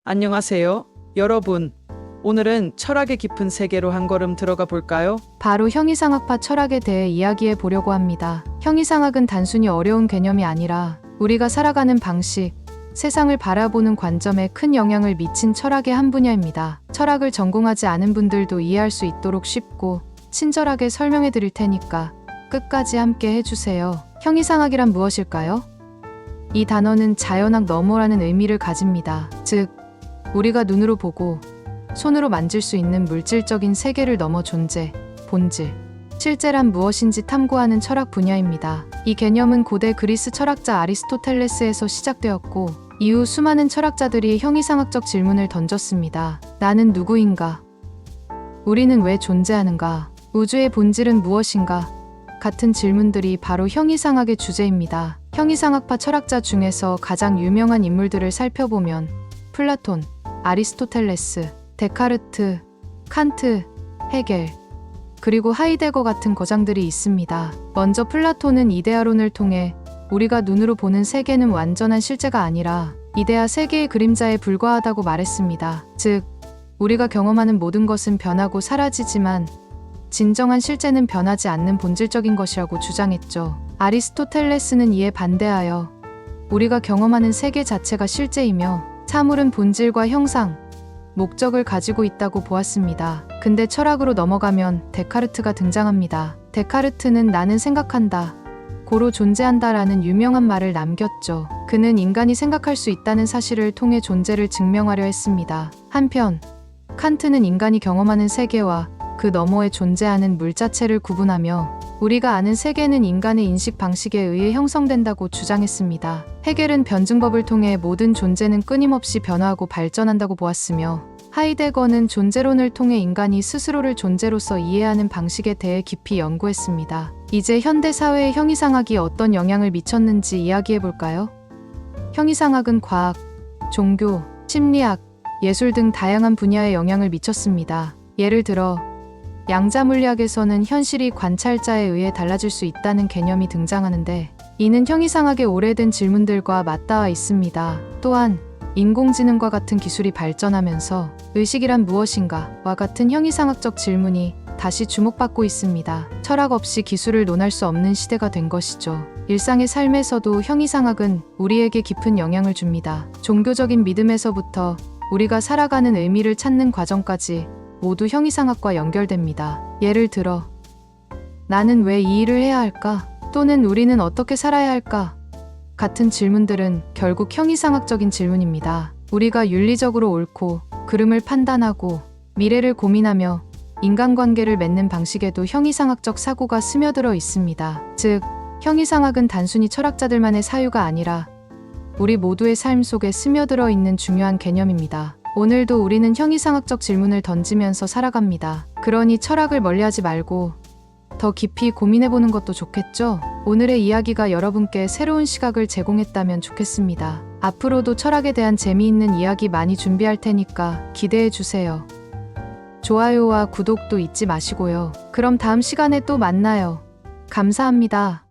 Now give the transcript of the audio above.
안녕하세요, 여러분. 오늘은 철학의 깊은 세계로 한 걸음 들어가 볼까요? 바로 형이상학파 철학에 대해 이야기해 보려고 합니다. 형이상학은 단순히 어려운 개념이 아니라 우리가 살아가는 방식, 세상을 바라보는 관점에 큰 영향을 미친 철학의 한 분야입니다. 철학을 전공하지 않은 분들도 이해할 수 있도록 쉽고 친절하게 설명해 드릴 테니까 끝까지 함께 해주세요. 형이상학이란 무엇일까요? 이 단어는 자연학 너머라는 의미를 가집니다. 즉, 우리가 눈으로 보고 손으로 만질 수 있는 물질적인 세계를 넘어 존재, 본질, 실제란 무엇인지 탐구하는 철학 분야입니다. 이 개념은 고대 그리스 철학자 아리스토텔레스에서 시작되었고 이후 수많은 철학자들이 형이상학적 질문을 던졌습니다. 나는 누구인가? 우리는 왜 존재하는가? 우주의 본질은 무엇인가? 같은 질문들이 바로 형이상학의 주제입니다. 형이상학파 철학자 중에서 가장 유명한 인물들을 살펴보면 플라톤, 아리스토텔레스, 데카르트, 칸트, 헤겔, 그리고 하이데거 같은 거장들이 있습니다. 먼저 플라톤은 이데아론을 통해 우리가 눈으로 보는 세계는 완전한 실제가 아니라 이데아 세계의 그림자에 불과하다고 말했습니다. 즉, 우리가 경험하는 모든 것은 변하고 사라지지만 진정한 실제는 변하지 않는 본질적인 것이라고 주장했죠. 아리스토텔레스는 이에 반대하여 우리가 경험하는 세계 자체가 실제이며 사물은 본질과 형상, 목적을 가지고 있다고 보았습니다. 근데 철학으로 넘어가면 데카르트가 등장합니다. 데카르트는 나는 생각한다, 고로 존재한다라는 유명한 말을 남겼죠. 그는 인간이 생각할 수 있다는 사실을 통해 존재를 증명하려 했습니다. 한편 칸트는 인간이 경험하는 세계와 그 너머에 존재하는 물 자체를 구분하며 우리가 아는 세계는 인간의 인식 방식에 의해 형성된다고 주장했습니다. 헤겔은 변증법을 통해 모든 존재는 끊임없이 변화하고 발전한다고 보았으며 하이데거는 존재론을 통해 인간이 스스로를 존재로서 이해하는 방식에 대해 깊이 연구했습니다. 이제 현대 사회에 형이상학이 어떤 영향을 미쳤는지 이야기해볼까요? 형이상학은 과학, 종교, 심리학, 예술 등 다양한 분야에 영향을 미쳤습니다. 예를 들어 양자물리학에서는 현실이 관찰자에 의해 달라질 수 있다는 개념이 등장하는데 이는 형이상학의 오래된 질문들과 맞닿아 있습니다. 또한 인공지능과 같은 기술이 발전하면서 의식이란 무엇인가와 같은 형이상학적 질문이 다시 주목받고 있습니다. 철학 없이 기술을 논할 수 없는 시대가 된 것이죠. 일상의 삶에서도 형이상학은 우리에게 깊은 영향을 줍니다. 종교적인 믿음에서부터 우리가 살아가는 의미를 찾는 과정까지 모두 형이상학과 연결됩니다. 예를 들어 나는 왜 이 일을 해야 할까? 또는 우리는 어떻게 살아야 할까? 같은 질문들은 결국 형이상학적인 질문입니다. 우리가 윤리적으로 옳고 그름을 판단하고 미래를 고민하며 인간관계를 맺는 방식에도 형이상학적 사고가 스며들어 있습니다. 즉, 형이상학은 단순히 철학자들만의 사유가 아니라 우리 모두의 삶 속에 스며들어 있는 중요한 개념입니다. 오늘도 우리는 형이상학적 질문을 던지면서 살아갑니다. 그러니 철학을 멀리하지 말고 더 깊이 고민해보는 것도 좋겠죠? 오늘의 이야기가 여러분께 새로운 시각을 제공했다면 좋겠습니다. 앞으로도 철학에 대한 재미있는 이야기 많이 준비할 테니까 기대해주세요. 좋아요와 구독도 잊지 마시고요. 그럼 다음 시간에 또 만나요. 감사합니다.